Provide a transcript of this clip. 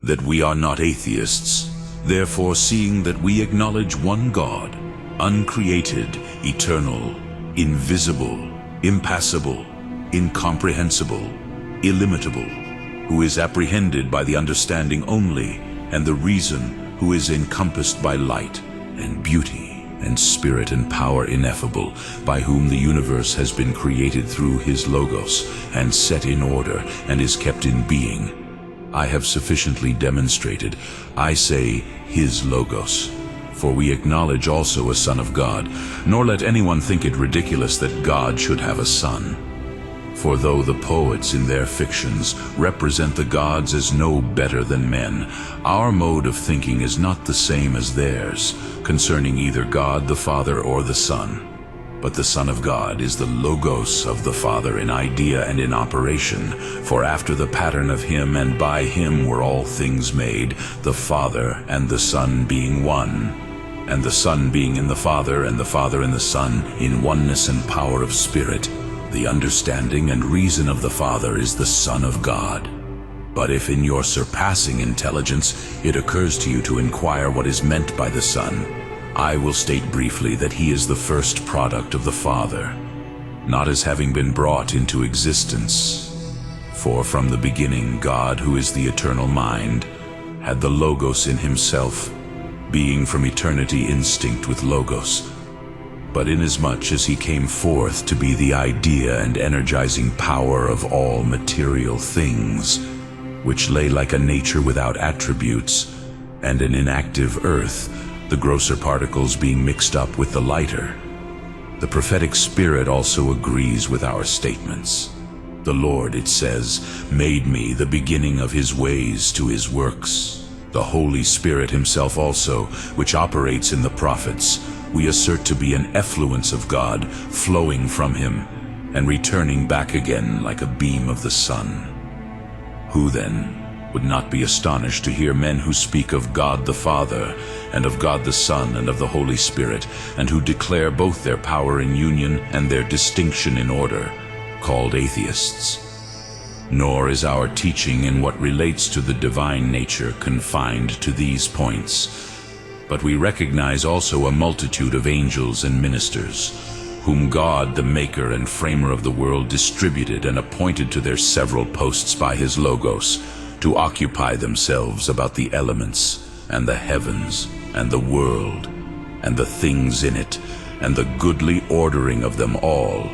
that we are not atheists. Therefore, seeing that we acknowledge one God, uncreated, eternal, invisible, impassible, incomprehensible, illimitable, who is apprehended by the understanding only, and the reason, who is encompassed by light and beauty and spirit and power ineffable, by whom the universe has been created through his Logos and set in order and is kept in being. I have sufficiently demonstrated, I say, his Logos. For we acknowledge also a Son of God, nor let anyone think it ridiculous that God should have a son. For though the poets in their fictions represent the gods as no better than men, our mode of thinking is not the same as theirs, concerning either God the Father or the Son. But the Son of God is the Logos of the Father in idea and in operation, for after the pattern of him and by him were all things made, the Father and the Son being one, and the Son being in the Father and the Father in the Son, in oneness and power of Spirit. The understanding and reason of the Father is the Son of God. But if in your surpassing intelligence it occurs to you to inquire what is meant by the Son, I will state briefly that he is the first product of the Father, not as having been brought into existence. For from the beginning God, who is the eternal mind, had the Logos in himself, being from eternity instinct with Logos. But inasmuch as he came forth to be the idea and energizing power of all material things, which lay like a nature without attributes, and an inactive earth, the grosser particles being mixed up with the lighter, the prophetic spirit also agrees with our statements. The Lord, it says, made me the beginning of his ways to his works. The Holy Spirit himself also, which operates in the prophets, we assert to be an effluence of God flowing from him and returning back again like a beam of the sun. Who then would not be astonished to hear men who speak of God the Father and of God the Son and of the Holy Spirit, and who declare both their power in union and their distinction in order, called atheists? Nor is our teaching in what relates to the divine nature confined to these points, but we recognize also a multitude of angels and ministers, whom God, the maker and framer of the world, distributed and appointed to their several posts by his Logos, to occupy themselves about the elements and the heavens and the world and the things in it, and the goodly ordering of them all,